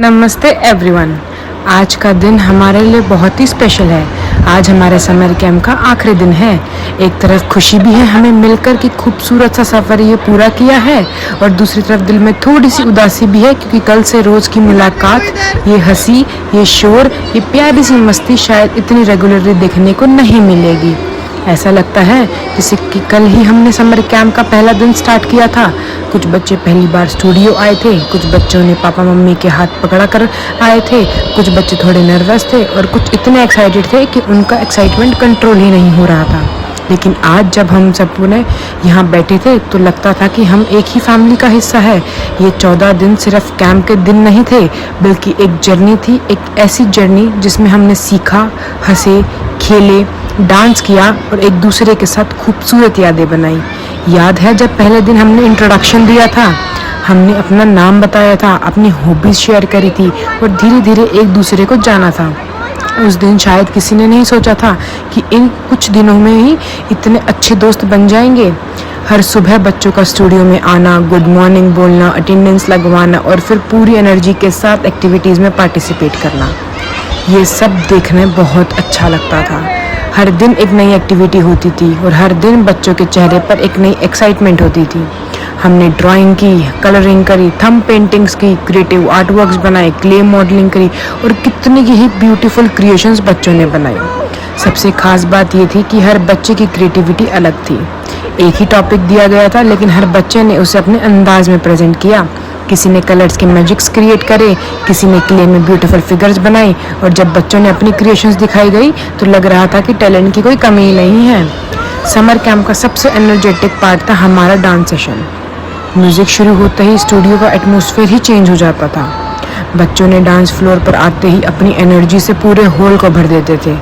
नमस्ते एवरीवन। आज का दिन हमारे लिए बहुत ही स्पेशल है। आज हमारे समर कैंप का आखिरी दिन है। एक तरफ खुशी भी है हमें मिलकर कि खूबसूरत सा सफ़र ये पूरा किया है, और दूसरी तरफ दिल में थोड़ी सी उदासी भी है क्योंकि कल से रोज़ की मुलाकात, ये हंसी, ये शोर, ये प्यारी सी मस्ती शायद इतनी रेगुलरली देखने को नहीं मिलेगी। ऐसा लगता है जैसे कि कल ही हमने समर कैंप का पहला दिन स्टार्ट किया था। कुछ बच्चे पहली बार स्टूडियो आए थे, कुछ बच्चों ने पापा मम्मी के हाथ पकड़ा कर आए थे, कुछ बच्चे थोड़े नर्वस थे और कुछ इतने एक्साइटेड थे कि उनका एक्साइटमेंट कंट्रोल ही नहीं हो रहा था। लेकिन आज जब हम सब ने यहाँ बैठे थे तो लगता था कि हम एक ही फैमिली का हिस्सा है। ये 14 दिन सिर्फ कैंप के दिन नहीं थे, बल्कि एक जर्नी थी, एक ऐसी जर्नी जिसमें हमने सीखा, हंसे, खेले, डांस किया और एक दूसरे के साथ खूबसूरत यादें बनाई। याद है जब पहले दिन हमने इंट्रोडक्शन दिया था, हमने अपना नाम बताया था, अपनी हॉबीज़ शेयर करी थी और धीरे धीरे एक दूसरे को जाना था। उस दिन शायद किसी ने नहीं सोचा था कि इन कुछ दिनों में ही इतने अच्छे दोस्त बन जाएंगे। हर सुबह बच्चों का स्टूडियो में आना, गुड मॉर्निंग बोलना, अटेंडेंस लगवाना और फिर पूरी एनर्जी के साथ एक्टिविटीज़ में पार्टिसिपेट करना, ये सब देखने बहुत अच्छा लगता था। हर दिन एक नई एक्टिविटी होती थी और हर दिन बच्चों के चेहरे पर एक नई एक्साइटमेंट होती थी। हमने ड्राइंग की, कलरिंग करी, थंब पेंटिंग्स की, क्रिएटिव आर्ट वर्क्स बनाए, क्ले मॉडलिंग करी और कितनी ही ब्यूटीफुल क्रिएशंस बच्चों ने बनाई। सबसे खास बात ये थी कि हर बच्चे की क्रिएटिविटी अलग थी। एक ही टॉपिक दिया गया था लेकिन हर बच्चे ने उसे अपने अंदाज में प्रेजेंट किया। किसी ने कलर्स के मैजिक्स क्रिएट करे, किसी ने क्ले में ब्यूटीफुल फिगर्स बनाए और जब बच्चों ने अपनी क्रिएशंस दिखाई गई तो लग रहा था कि टैलेंट की कोई कमी ही नहीं है। समर कैंप का सबसे एनर्जेटिक पार्ट था हमारा डांस सेशन। म्यूज़िक शुरू होते ही स्टूडियो का एटमॉस्फेयर ही चेंज हो जाता था। बच्चों ने डांस फ्लोर पर आते ही अपनी एनर्जी से पूरे हॉल को भर देते थे।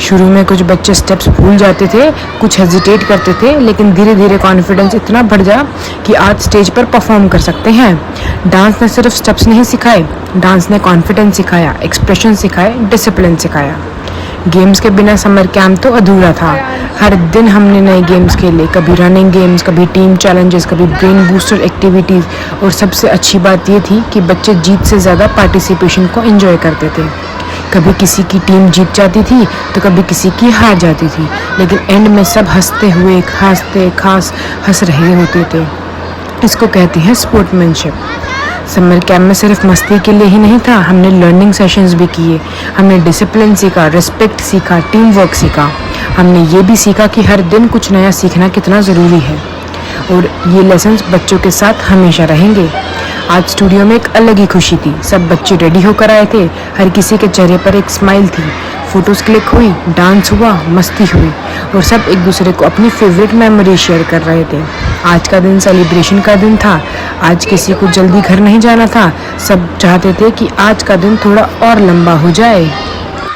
शुरू में कुछ बच्चे स्टेप्स भूल जाते थे, कुछ हेजिटेट करते थे, लेकिन धीरे धीरे कॉन्फिडेंस इतना बढ़ गया कि आज स्टेज पर परफॉर्म कर सकते हैं। डांस ने सिर्फ स्टेप्स नहीं सिखाए, डांस ने कॉन्फिडेंस सिखाया, एक्सप्रेशन सिखाए, डिसिप्लिन सिखाया। गेम्स के बिना समर कैंप तो अधूरा था। हर दिन हमने नए गेम्स खेले, कभी रनिंग गेम्स, कभी टीम चैलेंजेस, कभी ब्रेन बूस्टर एक्टिविटीज़, और सबसे अच्छी बात ये थी कि बच्चे जीत से ज़्यादा पार्टिसिपेशन को एंजॉय करते थे। कभी किसी की टीम जीत जाती थी तो कभी किसी की हार जाती थी, लेकिन एंड में सब हंसते हुए हंस रहे होते थे। इसको कहते हैं स्पोर्ट्समैनशिप। समर कैंप में सिर्फ मस्ती के लिए ही नहीं था, हमने लर्निंग सेशंस भी किए। हमने डिसिप्लिन सीखा, रिस्पेक्ट सीखा, टीम वर्क सीखा। हमने ये भी सीखा कि हर दिन कुछ नया सीखना कितना ज़रूरी है, और ये लेसन्स बच्चों के साथ हमेशा रहेंगे। आज स्टूडियो में एक अलग ही खुशी थी। सब बच्चे रेडी होकर आए थे, हर किसी के चेहरे पर एक स्माइल थी। फ़ोटोज़ क्लिक हुई, डांस हुआ, मस्ती हुई और सब एक दूसरे को अपनी फेवरेट मेमोरी शेयर कर रहे थे। आज का दिन सेलिब्रेशन का दिन था। आज किसी को जल्दी घर नहीं जाना था। सब चाहते थे कि आज का दिन थोड़ा और लंबा हो जाए।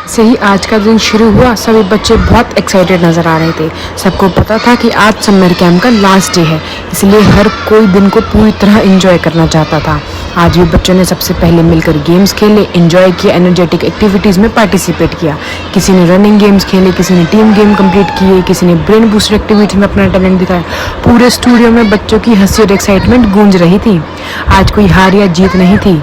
से ही आज का दिन शुरू हुआ, सभी बच्चे बहुत एक्साइटेड नज़र आ रहे थे। सबको पता था कि आज समर कैंप का लास्ट डे है, इसलिए हर कोई दिन को पूरी तरह एंजॉय करना चाहता था। आज भी बच्चों ने सबसे पहले मिलकर गेम्स खेले, एंजॉय किया, एनर्जेटिक एक्टिविटीज़ में पार्टिसिपेट किया। किसी ने रनिंग गेम्स खेले, किसी ने टीम गेम कंप्लीट किए, किसी ने ब्रेन बूस्टर एक्टिविटी में अपना टैलेंट दिखाया। पूरे स्टूडियो में बच्चों की हंसी और एक्साइटमेंट गूंज रही थी। आज कोई हार या जीत नहीं थी,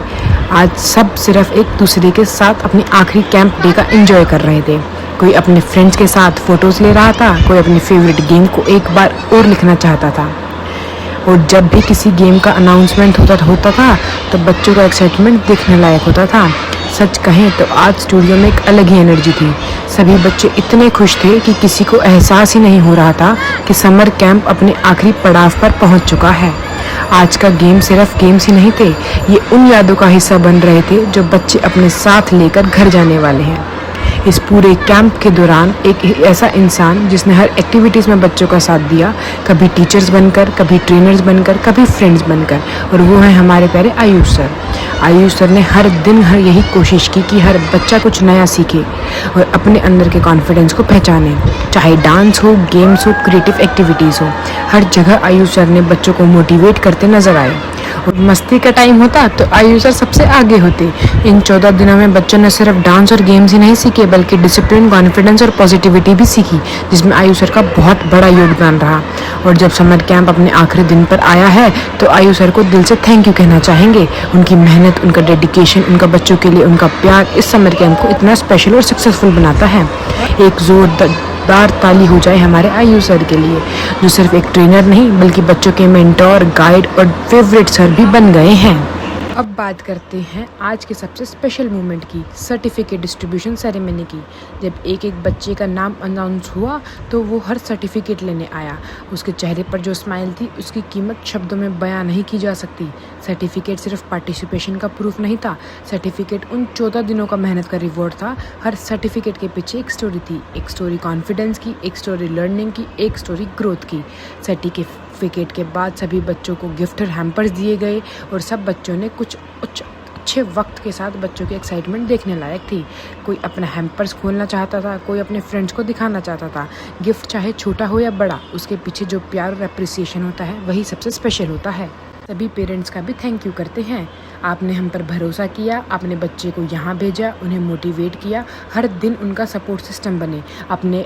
आज सब सिर्फ एक दूसरे के साथ अपनी आखिरी कैंप डे का एंजॉय कर रहे थे। कोई अपने फ्रेंड्स के साथ फ़ोटोज़ ले रहा था, कोई अपनी फेवरेट गेम को एक बार और लिखना चाहता था। और जब भी किसी गेम का अनाउंसमेंट होता था तो बच्चों का एक्साइटमेंट देखने लायक होता था। सच कहें तो आज स्टूडियो में एक अलग ही एनर्जी थी। सभी बच्चे इतने खुश थे कि किसी को एहसास ही नहीं हो रहा था कि समर कैंप अपने आखिरी पड़ाव पर पहुंच चुका है। आज का गेम सिर्फ गेम्स ही नहीं थे, ये उन यादों का हिस्सा बन रहे थे जो बच्चे अपने साथ लेकर घर जाने वाले हैं। इस पूरे कैंप के दौरान एक ऐसा इंसान जिसने हर एक्टिविटीज़ में बच्चों का साथ दिया, कभी टीचर्स बनकर, कभी ट्रेनर्स बनकर, कभी फ्रेंड्स बनकर, और वो है हमारे प्यारे आयुष सर। आयुष सर ने हर दिन यही कोशिश की कि हर बच्चा कुछ नया सीखे और अपने अंदर के कॉन्फिडेंस को पहचाने। चाहे डांस हो, गेम्स हो, क्रिएटिव एक्टिविटीज़ हो, हर जगह आयुष सर ने बच्चों को मोटिवेट करते नजर आए। और मस्ती का टाइम होता तो आयु सर सबसे आगे होते। इन 14 दिनों में बच्चों ने सिर्फ डांस और गेम्स ही नहीं सीखे बल्कि डिसिप्लिन, कॉन्फिडेंस और पॉजिटिविटी भी सीखी, जिसमें आयु सर का बहुत बड़ा योगदान रहा। और जब समर कैंप अपने आखिरी दिन पर आया है तो आयु सर को दिल से थैंक यू कहना चाहेंगे। उनकी मेहनत, उनका डेडिकेशन, उनका बच्चों के लिए उनका प्यार इस समर कैंप को इतना स्पेशल और सक्सेसफुल बनाता है। एक जोरदार ताली हो जाए हमारे आयु सर के लिए, जो सिर्फ एक ट्रेनर नहीं बल्कि बच्चों के मेंटोर, गाइड और फेवरेट सर भी बन गए हैं। अब बात करते हैं आज के सबसे स्पेशल मोमेंट की, सर्टिफिकेट डिस्ट्रीब्यूशन सेरेमनी की। जब एक एक बच्चे का नाम अनाउंस हुआ तो वो हर सर्टिफिकेट लेने आया। उसके चेहरे पर जो स्माइल थी उसकी कीमत शब्दों में बयां नहीं की जा सकती। सर्टिफिकेट सिर्फ पार्टिसिपेशन का प्रूफ नहीं था, सर्टिफिकेट उन 14 दिनों का मेहनत का रिवॉर्ड था। हर सर्टिफिकेट के पीछे एक स्टोरी थी, एक स्टोरी कॉन्फिडेंस की, एक स्टोरी लर्निंग की, एक स्टोरी ग्रोथ की। सर्टिफिकेट के बाद सभी बच्चों को गिफ्ट और हैम्पर्स दिए गए और सब बच्चों ने कुछ अच्छे वक्त के साथ बच्चों की एक्साइटमेंट देखने लायक थी। कोई अपना हैम्पर्स खोलना चाहता था, कोई अपने फ्रेंड्स को दिखाना चाहता था। गिफ्ट चाहे छोटा हो या बड़ा, उसके पीछे जो प्यार और अप्रिसिएशन होता है वही सबसे स्पेशल होता है। सभी पेरेंट्स का भी थैंक यू करते हैं। आपने हम पर भरोसा किया, आपने बच्चे को यहाँ भेजा, उन्हें मोटिवेट किया, हर दिन उनका सपोर्ट सिस्टम बने।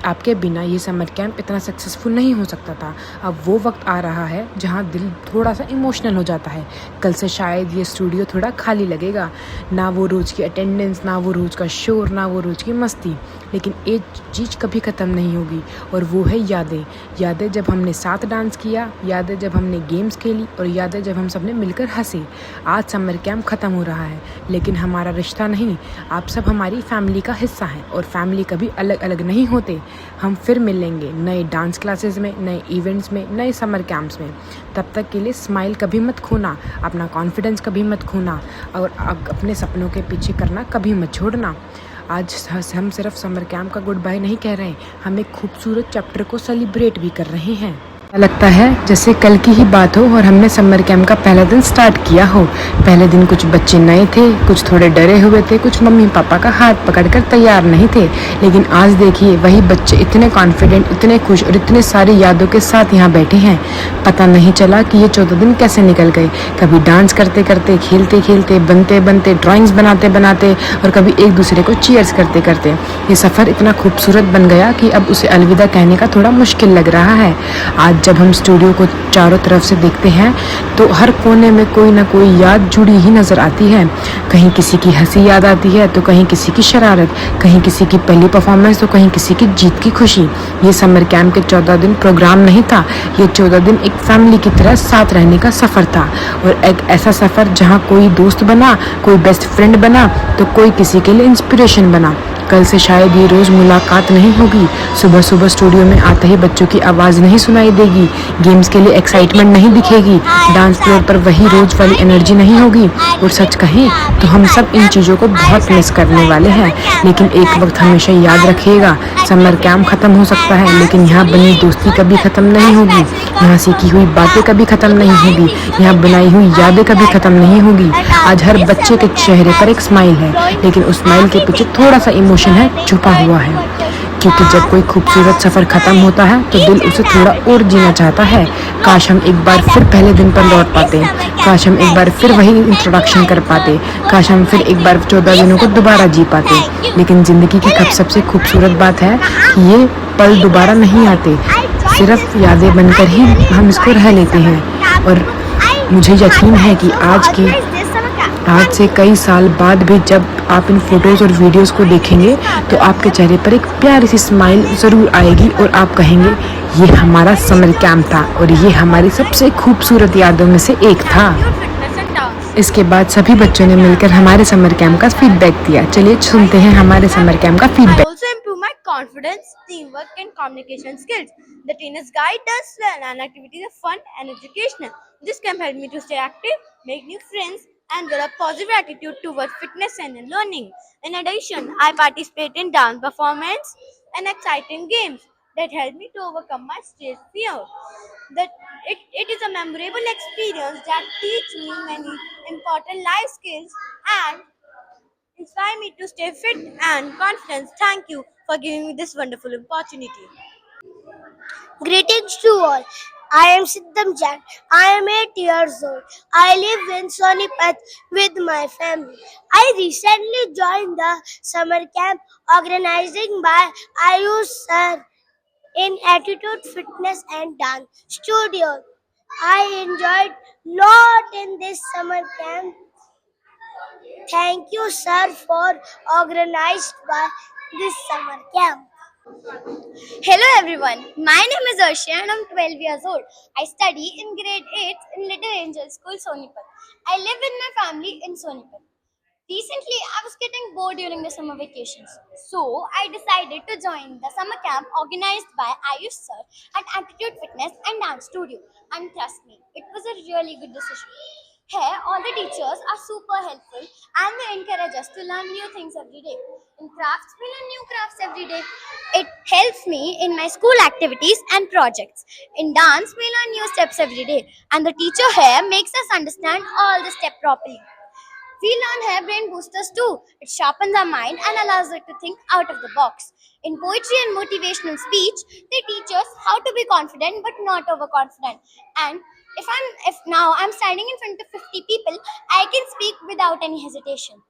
आपके बिना ये समर कैंप इतना सक्सेसफुल नहीं हो सकता था। अब वो वक्त आ रहा है जहाँ दिल थोड़ा सा इमोशनल हो जाता है। कल से शायद ये स्टूडियो थोड़ा खाली लगेगा, ना वो रोज़ की अटेंडेंस, ना वो रोज़ का शोर, ना वो रोज़ की मस्ती, लेकिन एक चीज़ कभी ख़त्म नहीं होगी और वो है यादें। यादें जब हमने साथ डांस किया, यादें जब हमने गेम्स खेली और यादें जब हम सब ने मिलकर हंसे। आज समर कैंप ख़त्म हो रहा है लेकिन हमारा रिश्ता नहीं। आप सब हमारी फैमिली का हिस्सा हैं और फैमिली कभी अलग अलग नहीं होते। हम फिर मिलेंगे नए डांस क्लासेस में, नए इवेंट्स में, नए समर कैंप्स में। तब तक के लिए स्माइल कभी मत खोना, अपना कॉन्फिडेंस कभी मत खोना और अपने सपनों के पीछे करना कभी मत छोड़ना। आज हम सिर्फ समर कैंप का गुड बाय नहीं कह रहे, हम एक खूबसूरत चैप्टर को सेलिब्रेट भी कर रहे हैं। लगता है जैसे कल की ही बात हो और हमने समर कैंप का पहला दिन स्टार्ट किया हो। पहले दिन कुछ बच्चे नए थे, कुछ थोड़े डरे हुए थे, कुछ मम्मी पापा का हाथ पकड़कर तैयार नहीं थे, लेकिन आज देखिए वही बच्चे इतने कॉन्फिडेंट, इतने खुश और इतने सारी यादों के साथ यहाँ बैठे हैं। पता नहीं चला कि ये 14 दिन कैसे निकल गए, कभी डांस करते करते, खेलते खेलते, बनते बनते, ड्राइंग्स बनाते बनाते और कभी एक दूसरे को चीयर्स करते करते। ये सफ़र इतना खूबसूरत बन गया कि अब उसे अलविदा कहने का थोड़ा मुश्किल लग रहा है। आज जब हम स्टूडियो को चारों तरफ से देखते हैं तो हर कोने में कोई ना कोई याद जुड़ी ही नज़र आती है। कहीं किसी की हंसी याद आती है तो कहीं किसी की शरारत, कहीं किसी की पहली परफॉर्मेंस तो कहीं किसी की जीत की खुशी। ये समर कैंप के 14 दिन प्रोग्राम नहीं था, ये 14 दिन एक फैमिली की तरह साथ रहने का सफ़र था। और एक ऐसा सफ़र जहाँ कोई दोस्त बना, कोई बेस्ट फ्रेंड बना तो कोई किसी के लिए इंस्पिरेशन बना। कल से शायद ये रोज़ मुलाकात नहीं होगी, सुबह सुबह स्टूडियो में आते ही बच्चों की आवाज़ नहीं सुनाई देगी, गेम्स के लिए एक्साइटमेंट नहीं दिखेगी, डांस फ्लोर पर वही रोज़ वाली एनर्जी नहीं होगी। और सच कहें तो हम सब इन चीज़ों को बहुत मिस करने वाले हैं। लेकिन एक वक्त हमेशा याद रखिएगा, समर कैंप ख़त्म हो सकता है लेकिन यहाँ बनी दोस्ती कभी ख़त्म नहीं होगी, यहाँ सीखी हुई बातें कभी ख़त्म नहीं होगी, यहाँ बनाई हुई यादें कभी ख़त्म नहीं होगी। आज हर बच्चे के चेहरे पर एक स्माइल है लेकिन उस स्माइल के पीछे थोड़ा सा इमोशन है, छुपा हुआ है। क्योंकि जब कोई खूबसूरत सफ़र ख़त्म होता है तो दिल उसे थोड़ा और जीना चाहता है। काश हम एक बार फिर पहले दिन पर लौट पाते, काश हम एक बार फिर वही इंट्रोडक्शन कर पाते, काश हम फिर एक बार 14 दिनों को दोबारा जी पाते। लेकिन ज़िंदगी की सबसे खूबसूरत बात है कि ये पल दोबारा नहीं आते, सिर्फ यादें बनकर ही हम इसको रह लेते हैं। और मुझे यकीन है कि आज से कई साल बाद भी जब आप इन फोटोज़ और वीडियोस को देखेंगे तो आपके चेहरे पर एक प्यारी सी स्माइल ज़रूर आएगी और आप कहेंगे ये हमारा समर कैंप था और ये हमारी सबसे खूबसूरत यादों में से एक था। इसके बाद सभी बच्चों ने मिलकर हमारे समर कैंप का फीडबैक दिया। चलिए सुनते हैं हमारे समर कैंप का feedback. Also improve my confidence, teamwork, and communication skills. The trainers guide us well, and activities are fun and educational. This camp helped me to stay active, make new friends, and develop positive attitude towards fitness and learning. In addition, I participate in dance performance and exciting games that help me to overcome my stage fear. That it is a memorable experience that teach me many important life skills and inspire me to stay fit and confident. Thank you for giving me this wonderful opportunity. Greetings to all. I am Siddham Jack. I am 8 years old. I live in Sonipat with my family. I recently joined the summer camp organizing by Ayush sir in Attitude Fitness and Dance Studio. I enjoyed lot in this summer camp. Thank you, sir, for organized by this summer camp. Hello everyone, my name is Arshia and I'm 12 years old. I study in grade 8 in Little Angel School, Sonipat. I live with my family in Sonipat. Recently, I was getting bored during the summer vacations, so I decided to join the summer camp organized by Ayush sir at Attitude Fitness and Dance Studio. And trust me, it was a really good decision. Here, all the teachers are super helpful and they encourage us to learn new things every day. In crafts, we learn new crafts every day. It helps me in my school activities and projects. In dance, we learn new steps every day, and the teacher here makes us understand all the steps properly. We learn hair brain boosters too. It sharpens our mind and allows us to think out of the box. In poetry and motivational speech, they teach us how to be confident but not overconfident. And if now I'm standing in front of 50 people, I can speak without any hesitation.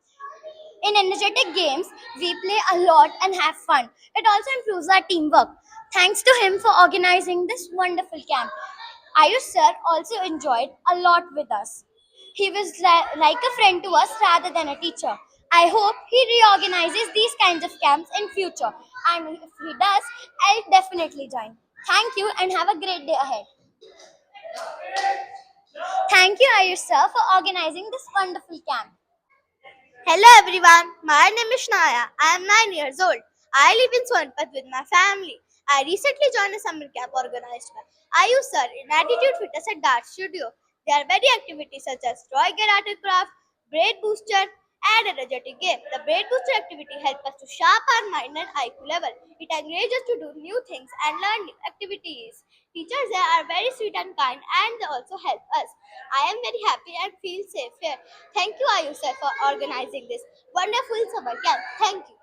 In energetic games, we play a lot and have fun. It also improves our teamwork. Thanks to him for organizing this wonderful camp. Ayush sir also enjoyed a lot with us. He was like a friend to us rather than a teacher. I hope he reorganizes these kinds of camps in future. And if he does, I'll definitely join. Thank you and have a great day ahead. Thank you, Ayush sir, for organizing this wonderful camp. Hello everyone, my name is Shnaya. I am 9 years old. I live in Sonipat with my family. I recently joined a summer camp organized by Ayush sir in Attitude Fitness and Dance Studio. There are many activities such as drawing and art and craft, brain booster, and energetic game. The brain booster activity helps us to sharpen our mind and IQ level. It encourages us to do new things and learn new activities. Teachers there are very sweet and kind and they also help us. I am very happy and feel safe here. Thank you, Ayush sir, for organizing this wonderful summer camp. Thank you.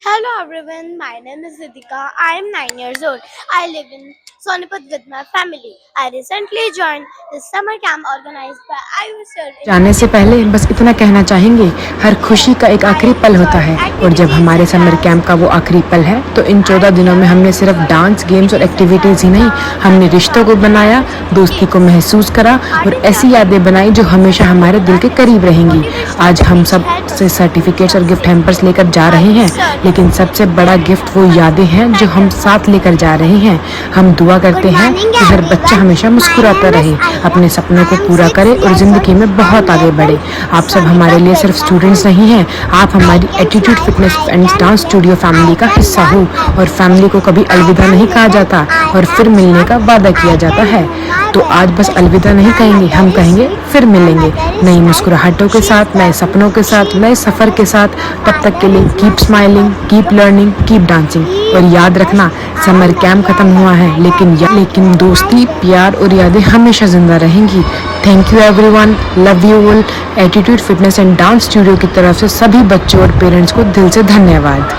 Hello everyone, my name is Ritika. I am 9 years old. I live in Sonipat with my family. I recently joined the summer camp organized by Ayush sir. जाने से पहले बस इतना कहना चाहेंगे, हर खुशी का एक आखिरी पल होता है और जब हमारे समर कैंप का वो आखिरी पल है तो इन 14 दिनों में हमने सिर्फ डांस, गेम्स और एक्टिविटीज़ ही नहीं, हमने रिश्तों को बनाया, दोस्ती को महसूस करा और ऐसी यादें बनाई जो हमेशा हमारे दिल के करीब रहेंगी। आज हम सब से सर्टिफिकेट्स और गिफ्ट हैम्पर्स लेकर जा रहे हैं, लेकिन सबसे बड़ा गिफ्ट वो यादें हैं जो हम साथ लेकर जा रहे हैं। हम दुआ करते हैं कि हर बच्चा हमेशा मुस्कुराता रहे, अपने सपनों को पूरा करे और ज़िंदगी में बहुत आगे बढ़े। आप सब हमारे लिए सिर्फ स्टूडेंट्स नहीं हैं, आप हमारी attitude fitness and dance studio family का हिस्सा हो और फैमिली को कभी अलविदा नहीं कहा जाता और फिर मिलने का वादा किया जाता है। तो आज बस अलविदा नहीं कहेंगे, हम कहेंगे फिर मिलेंगे नई मुस्कुराहटों के साथ, नए सपनों के साथ, नए सफ़र के साथ। तब तक के लिए keep smiling, keep learning, keep dancing और याद रखना समर कैंप खत्म हुआ है लेकिन दोस्ती, प्यार और यादें हमेशा जिंदा रहेंगी। Thank you everyone, love you all. Attitude fitness and dance studio की तरफ से सभी बच्चों और पेरेंट्स को दिल से धन्यवाद।